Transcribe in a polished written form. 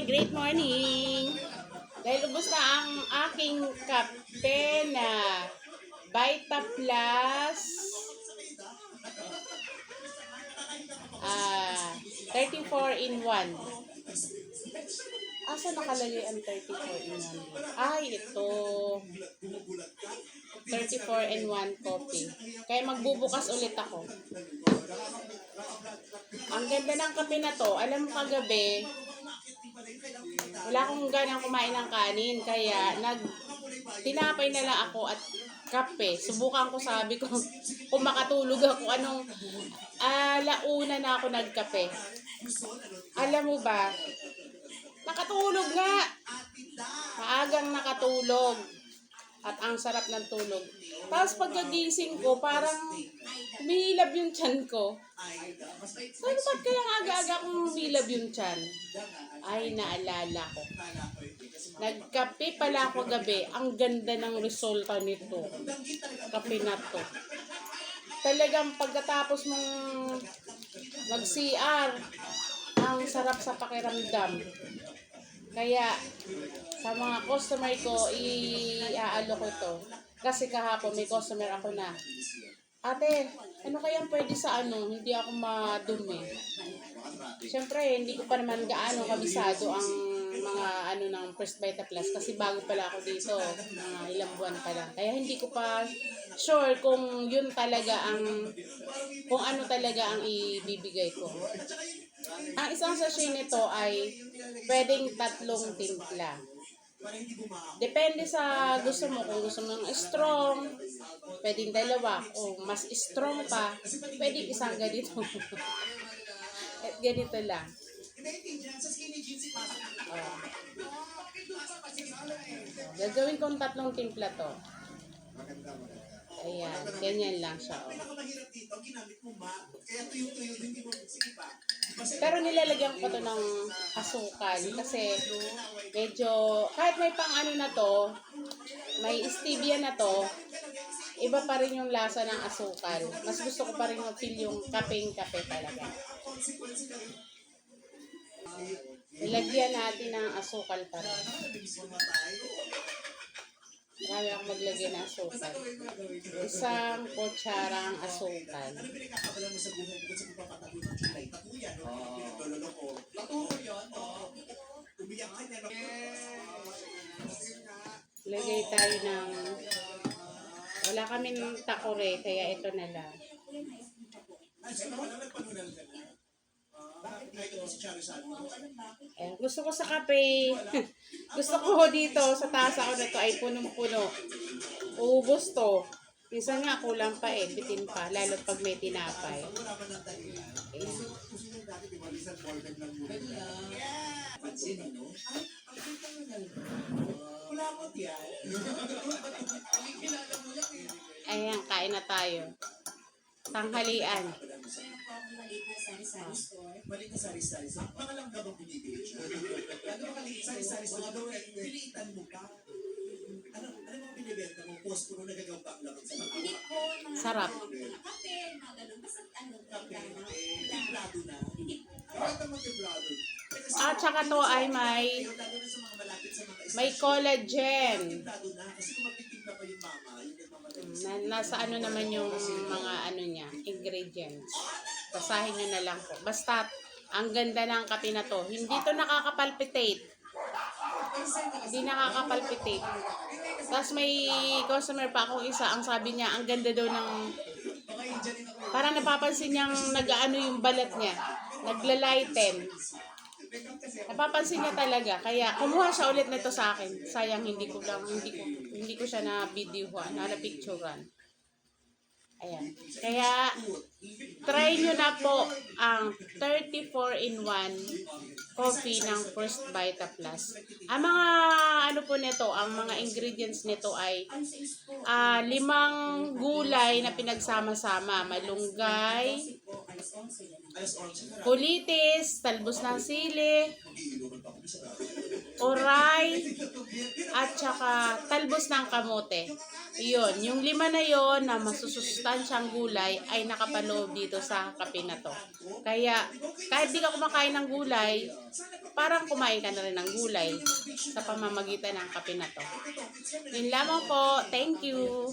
Great morning! Dahil ubos na ang aking kape na Vita Plus 34 in 1. Asa nakalagay ang 34 in 1? Ay, ito. 34 in 1 coffee. Kaya magbubukas ulit ako. Ang ganda ng kape na to. Alam mo kagabi, wala akong ganang kumain ng kanin. Kaya tinapay na lang ako at kape. Subukan ko, sabi ko, kung makatulog ako, alauna na ako nagkape. Alam mo ba, nakatulog nga. Maagang nakatulog. At ang sarap ng tulog. Tapos pagkagising ko, parang humihilab yung tiyan ko. Sabi ko, ba't kaya aga-aga akong humihilab yung tiyan? Ay, naalala ko. Nagkape pala ako gabi. Ang ganda ng resulta nito. Kape na to. Talagang pagkatapos mong mag-CR, ang sarap sa pakiramdam. Kaya, sa mga customer ko, iaalo ko ito. Kasi kahapon may customer ako na, ate, ano kaya pwede sa hindi ako madumi. Siyempre, hindi ko pa naman gaano kabisado ang mga ng First Vita Plus kasi bago pala ako dito, mga ilang buwan pa lang. Kaya hindi ko pa sure kung yun talaga kung ano talaga ang ibibigay ko. Ang isang sachet nito ay pwedeng 3 timpla. Depende sa gusto mo. Kung gusto mo ng strong, pwedeng 2. O mas strong pa, pwedeng isang ganito. At ganito lang. Gagawin kong 3 timpla to. Ayan, ganyan lang siya. Pero nilalagyan ko to ng asukal kasi medyo, kahit may pang na to, may stevia na to, iba pa rin yung lasa ng asukal. Mas gusto ko pa rin feel yung kapeng-kape talaga. Nilagyan natin ng asukal pa rin. Marami akong maglagay ng asukal. 1 kutsarang asukal. Lagay tayo ng, wala kami ng takore, kaya ito na lang. Ayan, gusto ko sa kape, gusto ko dito sa tasa ko na to ay punong-puno. Uubos to. Minsan nga kulang pa bitin pa, lalo pag may tinapay. Ayan. Ayan, kain na tayo. Tanghalian. Maliit na sari-sari store. Mga lang gabang binibili siya. Ano maliit sari-sari store? Pilitan mo pa. Ano mga binibenta mo? Post mo nagagawa pa ang laman sa mga. Sarap. Kape, mga ganun. Basta timplado na. Bakit naman timplado? At saka to ay may collagen. Timplado na. Kasi kung magtitimpla pa yung mama, Nasa naman yung mga niya, ingredients. Basahin nyo na lang po. Basta, ang ganda ng kape na to. Hindi to nakakapalpitate. Hindi nakakapalpitate. Tapos may customer pa akong isa, ang sabi niya, ang ganda daw ng, parang napapansin niyang yung balat niya. Naglalighten. Napapansin niya talaga. Kaya kumuha siya ulit nito sa akin. Sayang hindi ko siya na videohan, na picturean. Ayan. Kaya try nyo na po ang 34 in 1 coffee ng First Vita Plus. Ang mga po nito, ang mga ingredients nito ay 5 gulay na pinagsama-sama. Malunggay, kulitis, talbos ng sili, oray, at saka talbos ng kamote. Yun, yung 5 na yon na masusustansyang gulay ay nakapaloob dito sa kape na to. Kaya, kahit di ka kumakain ng gulay, parang kumain ka na rin ng gulay sa pamamagitan ng kape na to. Yun lamang po. Thank you.